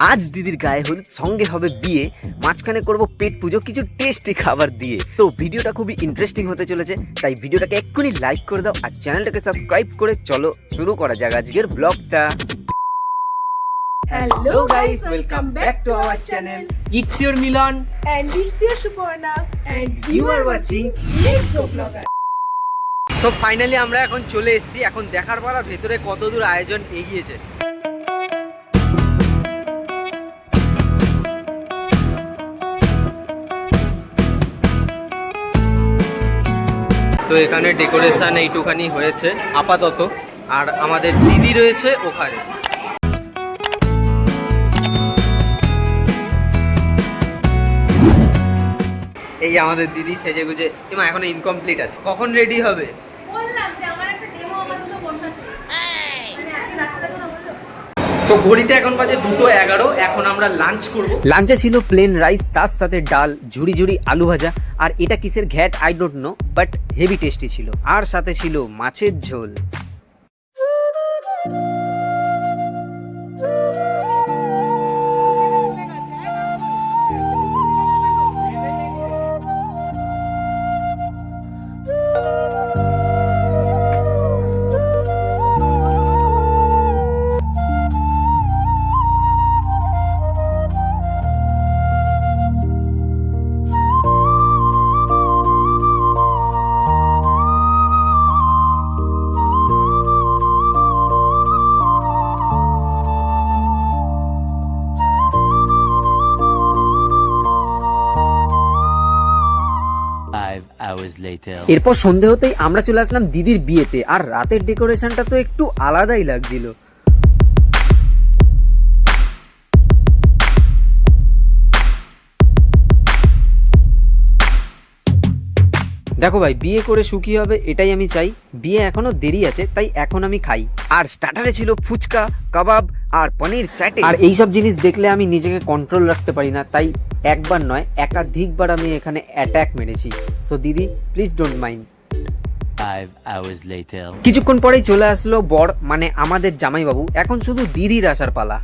আজ দিদির গায়ে হলুদ, সঙ্গে হবে বিয়ে, মাঝখানে করব পেট পুজো কিছু টেস্টি খাবার দিয়ে। তো ভিডিওটা খুবই ইন্টারেস্টিং হতে চলেছে, তাই ভিডিওটাকে এক্ষুনি লাইক করে দাও আর চ্যানেলটাকে সাবস্ক্রাইব করে চলো শুরু করা যাক আজকের ব্লগটা। Hello guys, welcome back to our channel. It's your Milan And it's your Suparna. And you are watching Let's Go Vlogger. So finally আমরা এখন চলে এসেছি। এখন দেখার পালা ভেতরে কতদূর আয়োজন এগিয়েছে। তো এখানে ডেকোরেশন এইটুখানি হয়েছে আপাতত, আর আমাদের দিদি রয়েছে ওখানে। এই আমাদের দিদি সেজে গুজে এখনো ইনকমপ্লিট আছে, কখন রেডি হবে? বললাম যে আমার একটা ডেমো আমাদের বসাতে, মানে আজকে রাতে দেখো না বললো। তো ঘড়িতে এখন বাজে 2:11। এখন আমরা লাঞ্চ করব। লাঞ্চে ছিল প্লেন রাইস, তার সাথে ডাল, ঝুড়ি ঝুড়ি আলু ভাজা, আর এটা কিসের ঘ্যাট I don't know, but heavy tasty ছিল। আর সাথে ছিল মাছের ঝোল। এরপর সন্ধে হতেই আমরা চলে আসলাম দিদির বিয়েতে, আর রাতের ডেকোরেশনটা তো একটু আলাদাই লাগছিল। দেখো ভাই, বিয়ে করে সুখী হবে এটাই আমি চাই। বিয়ে এখনো দেরি আছে, তাই এখন আমি খাই। আর স্টার্টারে ছিল ফুচকা, কাবাব আর পনির স্যাটে। আর এইসব জিনিস দেখলে আমি নিজেকে কন্ট্রোল রাখতে পারি না, তাই একবার নয় একাধিকবার আমি এখানে অ্যাটাক মেরেছি। সো দিদি please don't mind. 5 hours later. কিছুক্ষণ পরেই চলে আসলো বর, মানে আমাদের জামাইবাবু। এখন শুধু দিদির আসার পালা।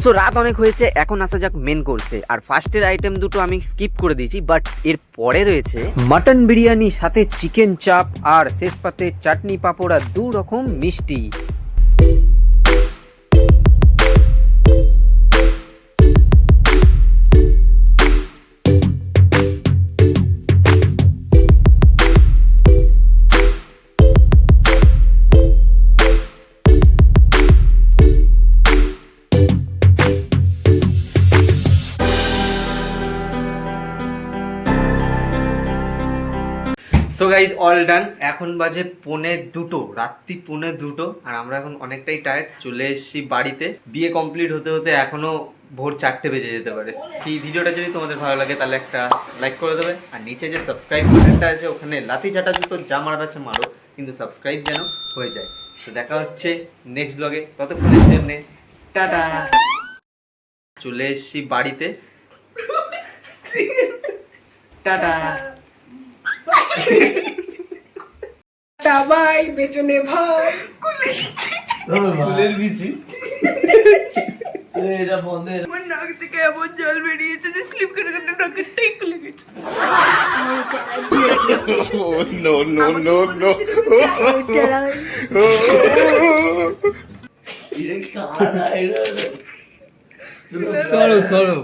সো রাত অনেক হয়েছে, এখন আসা যাক মেন কোর্সে। আর ফার্স্টের আইটেম দুটো আমি স্কিপ করে দিয়েছি, বাট এর পরে রয়েছে মাটন বিরিয়ানি, সাথে চিকেন চাপ, আর শেষ পাতে চাটনি, পাপড় আর 2 রকম মিষ্টি। So guys all done. এখন বাজে 1:45, রাত্রি 1:45, আর আমরা এখন অনেকটাই টায়ার্ড। চলে এসেছি বাড়িতে। বিয়ে কমপ্লিট হতে হতে এখনো ভোর 4টে বেজে যেতে পারে। এই ভিডিওটা যদি তোমাদের ভালো লাগে তাহলে একটা লাইক করে দেবে, আর নিচে যে সাবস্ক্রাইব বাটনটা আছে ওখানে লাথি চাটা জুতো যা মারার আছে মারো, কিন্তু সাবস্ক্রাইব যেন হয়ে যায়। তো দেখা হচ্ছে নেক্সট ব্লগে, ততক্ষণের জন্যে টাটা। চলে এসেছি বাড়িতে, টাটা। সবাই পেছনে ভাই ফুলের বিচি এটা বন্ধে আমার নাক থেকে এমন জল বেরিয়েছে যে স্লিপ করে করে নাকটাই খুলে গেছে। no no no no সরো সরো